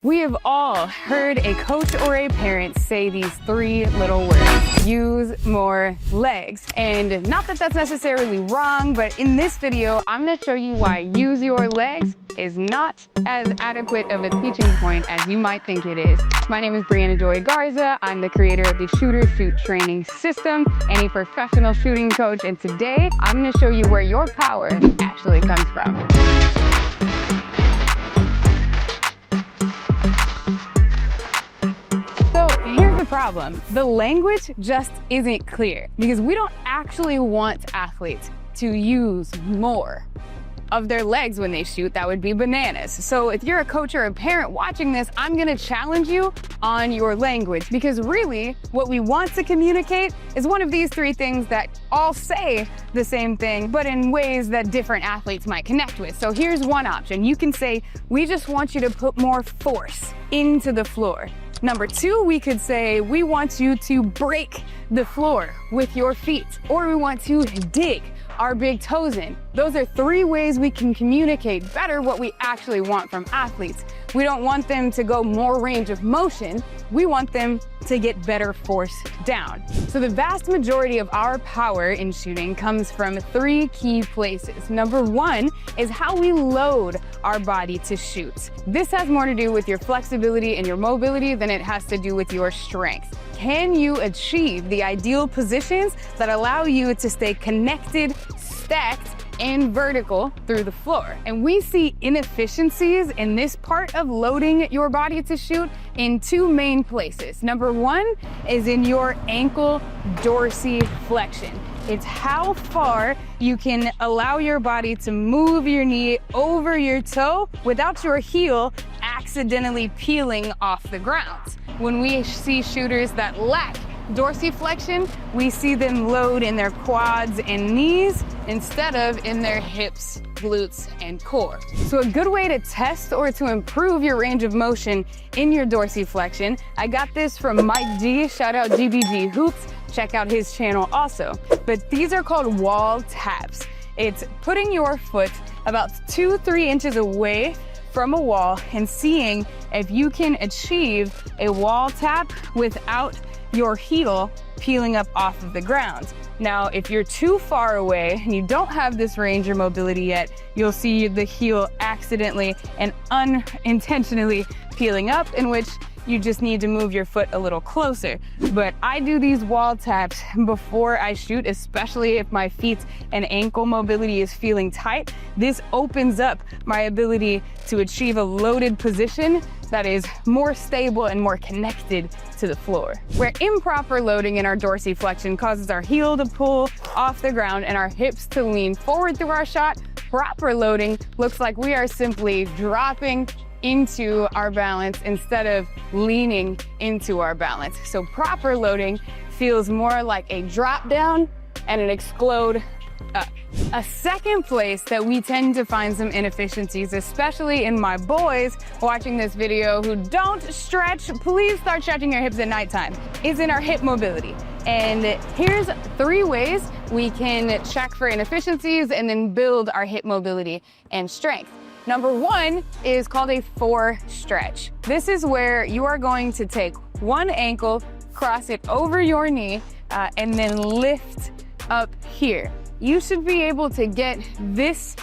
We have all heard a coach or a parent say these three little words: use more legs. And not that that's necessarily wrong, but in this video, I'm gonna show you why use your legs is not as adequate of a teaching point as you might think it is. My name is BriAnna Joy Garza. I'm the creator of the Shooter Shoot Training System and a professional shooting coach. And today, I'm gonna show you where your power actually comes from. Problem. The language just isn't clear because we don't actually want athletes to use more of their legs when they shoot. That would be bananas. So if you're a coach or a parent watching this, I'm gonna challenge you on your language, because really what we want to communicate is one of these three things that all say the same thing, but in ways that different athletes might connect with. So here's one option. You can say, we just want you to put more force into the floor. Number two, we could say, we want you to break the floor with your feet, or we want to dig our big toes in. Those are three ways we can communicate better what we actually want from athletes. We don't want them to go more range of motion. We want them to get better force down. So the vast majority of our power in shooting comes from three key places. Number one is how we load our body to shoot. This has more to do with your flexibility and your mobility than it has to do with your strength. Can you achieve the ideal positions that allow you to stay connected, stacked, and vertical through the floor? And we see inefficiencies in this part of loading your body to shoot in two main places. Number one is in your ankle dorsiflexion. It's how far you can allow your body to move your knee over your toe without your heel accidentally peeling off the ground. When we see shooters that lack dorsiflexion, we see them load in their quads and knees instead of in their hips, glutes, and core. So a good way to test or to improve your range of motion in your dorsiflexion, I got this from Mike G, shout out GBG Hoops, check out his channel also. But these are called wall taps. It's putting your foot about 2-3 inches away from a wall and seeing if you can achieve a wall tap without your heel peeling up off of the ground. Now, if you're too far away and you don't have this range or mobility yet, you'll see the heel accidentally and unintentionally peeling up, in which you just need to move your foot a little closer. But I do these wall taps before I shoot, especially if my feet and ankle mobility is feeling tight. This opens up my ability to achieve a loaded position that is more stable and more connected to the floor. Where improper loading in our dorsiflexion causes our heel to pull off the ground and our hips to lean forward through our shot, proper loading looks like we are simply dropping into our balance instead of leaning into our balance. So proper loading feels more like a drop down and an explode up. A second place that we tend to find some inefficiencies, especially in my boys watching this video who don't stretch, please start stretching your hips at nighttime, is in our hip mobility. And here's three ways we can check for inefficiencies and then build our hip mobility and strength. Number one is called a fore stretch. This is where you are going to take one ankle, cross it over your knee, and then lift up here. You should be able to get this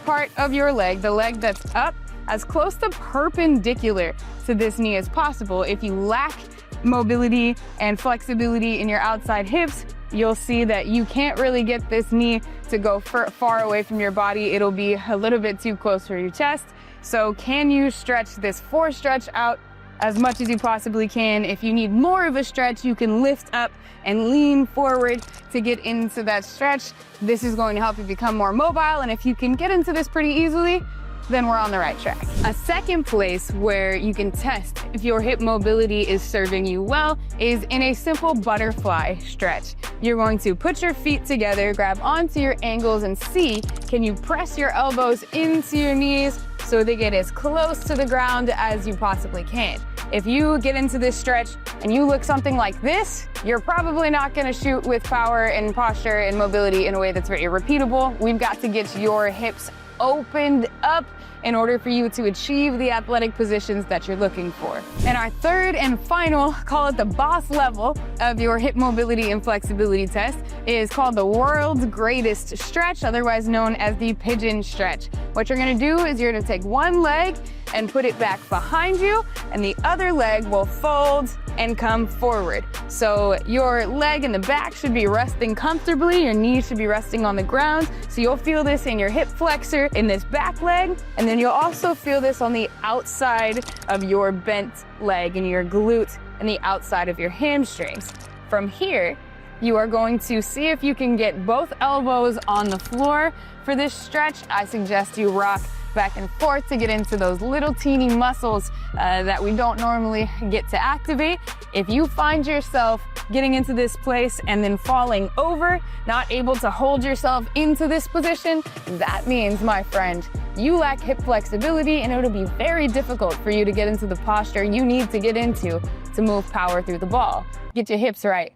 part of your leg, the leg that's up, as close to perpendicular to this knee as possible. If you lack mobility and flexibility in your outside hips, you'll see that you can't really get this knee to go far away from your body. It'll be a little bit too close for your chest. So can you stretch this fore stretch out as much as you possibly can? If you need more of a stretch, you can lift up and lean forward to get into that stretch. This is going to help you become more mobile. And if you can get into this pretty easily, then we're on the right track. A second place where you can test if your hip mobility is serving you well is in a simple butterfly stretch. You're going to put your feet together, grab onto your ankles, and see, can you press your elbows into your knees so they get as close to the ground as you possibly can. If you get into this stretch and you look something like this, you're probably not gonna shoot with power and posture and mobility in a way that's very repeatable. We've got to get your hips opened up in order for you to achieve the athletic positions that you're looking for. And our third and final, call it the boss level of your hip mobility and flexibility test, is called the world's greatest stretch, otherwise known as the pigeon stretch. What you're gonna do is you're gonna take one leg and put it back behind you, and the other leg will fold and come forward. So your leg in the back should be resting comfortably, your knees should be resting on the ground. So you'll feel this in your hip flexor in this back leg, and then you'll also feel this on the outside of your bent leg and your glute and the outside of your hamstrings. From here, you are going to see if you can get both elbows on the floor. For this stretch, I suggest you rock back and forth to get into those little teeny muscles that we don't normally get to activate. If you find yourself getting into this place and then falling over, not able to hold yourself into this position, that means, my friend, you lack hip flexibility, and it'll be very difficult for you to get into the posture you need to get into to move power through the ball. Get your hips right.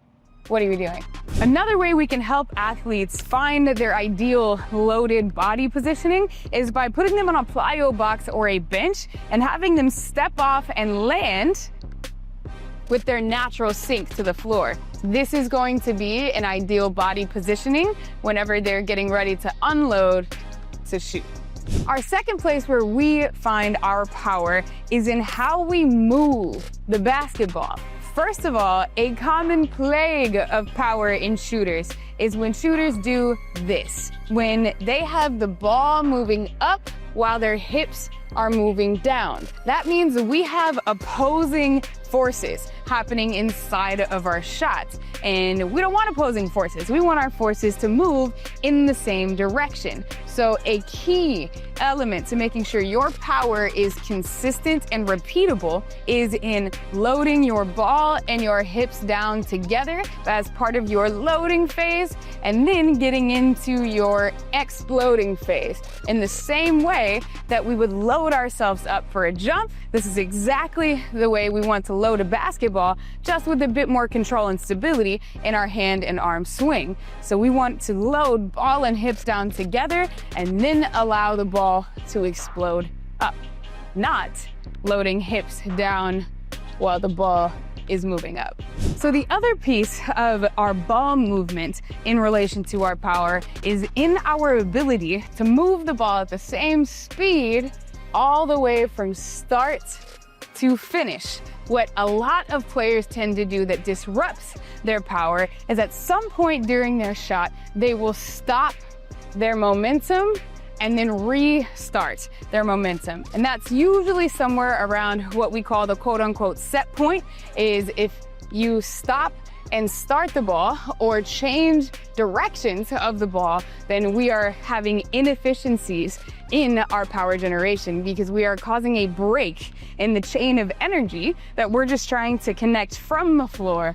What are we doing? Another way we can help athletes find their ideal loaded body positioning is by putting them on a plyo box or a bench and having them step off and land with their natural sink to the floor. This is going to be an ideal body positioning whenever they're getting ready to unload to shoot. Our second place where we find our power is in how we move the basketball. First of all, a common plague of power in shooters is when shooters do this. When they have the ball moving up while their hips are moving down. That means we have opposing forces happening inside of our shots. And we don't want opposing forces. We want our forces to move in the same direction. So a key element to making sure your power is consistent and repeatable is in loading your ball and your hips down together as part of your loading phase, and then getting into your exploding phase. In the same way that we would load ourselves up for a jump, this is exactly the way we want to load a basketball, just with a bit more control and stability in our hand and arm swing. So we want to load ball and hips down together and then allow the ball to explode up, not loading hips down while the ball is moving up. So the other piece of our ball movement in relation to our power is in our ability to move the ball at the same speed all the way from start to finish. What a lot of players tend to do that disrupts their power is at some point during their shot, they will stop their momentum and then restart their momentum. And that's usually somewhere around what we call the quote unquote set point, is if you stop and start the ball or change directions of the ball, then we are having inefficiencies in our power generation because we are causing a break in the chain of energy that we're just trying to connect from the floor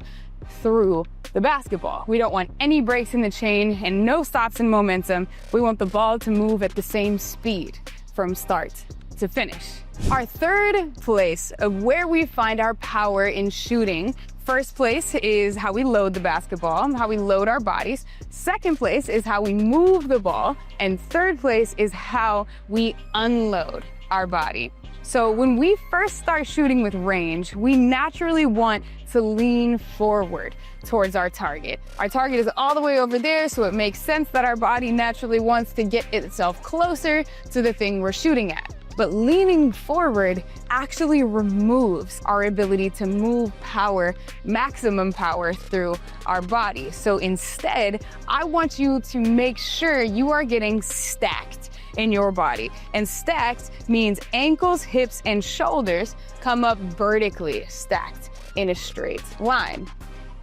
through the basketball. We don't want any breaks in the chain and no stops in momentum. We want the ball to move at the same speed from start to finish. Our third place of where we find our power in shooting, first place is how we load the basketball, how we load our bodies. Second place is how we move the ball. And third place is how we unload our body. So when we first start shooting with range, we naturally want to lean forward towards our target. Our target is all the way over there, so it makes sense that our body naturally wants to get itself closer to the thing we're shooting at. But leaning forward actually removes our ability to move power, maximum power through our body. So instead, I want you to make sure you are getting stacked in your body. And stacked means ankles, hips, and shoulders come up vertically stacked in a straight line.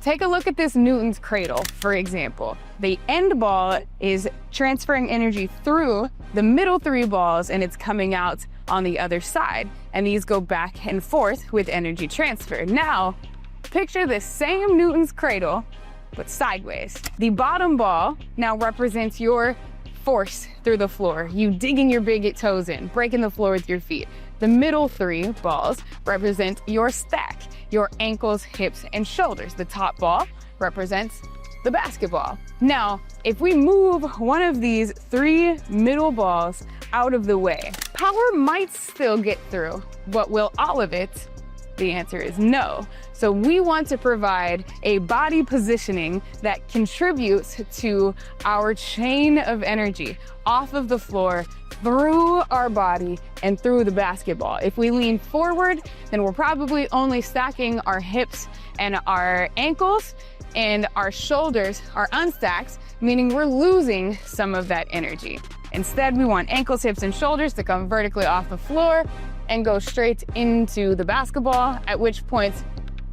Take a look at this Newton's cradle, for example. The end ball is transferring energy through the middle three balls and it's coming out on the other side. And these go back and forth with energy transfer. Now, picture the same Newton's cradle, but sideways. The bottom ball now represents your force through the floor, you digging your big toes in, breaking the floor with your feet. The middle three balls represent your stack, your ankles, hips, and shoulders. The top ball represents the basketball. Now, if we move one of these 3 middle balls out of the way, power might still get through, but will all of it? The answer is no. So we want to provide a body positioning that contributes to our chain of energy off of the floor, through our body, and through the basketball. If we lean forward, then we're probably only stacking our hips and our ankles, and our shoulders are unstacked, meaning we're losing some of that energy. Instead, we want ankles, hips, and shoulders to come vertically off the floor and go straight into the basketball, at which point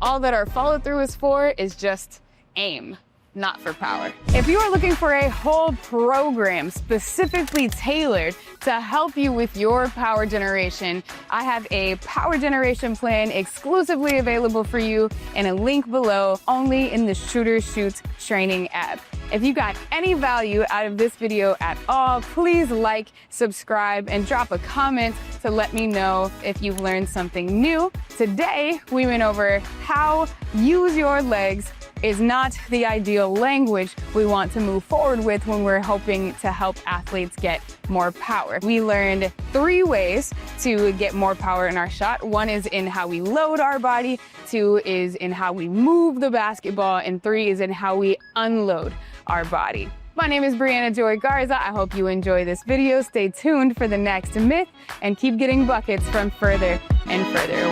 all that our follow through is for is just aim, not for power. If you are looking for a whole program specifically tailored to help you with your power generation, I have a power generation plan exclusively available for you in a link below, only in the Shooter Shoots training app. If you got any value out of this video at all, please like, subscribe, and drop a comment to let me know if you've learned something new. Today, we went over how use your legs is not the ideal language we want to move forward with when we're hoping to help athletes get more power. We learned 3 ways to get more power in our shot. 1 is in how we load our body, 2 is in how we move the basketball, and 3 is in how we unload our body. My name is BriAnna Joy Garza. I hope you enjoy this video. Stay tuned for the next myth and keep getting buckets from further and further away.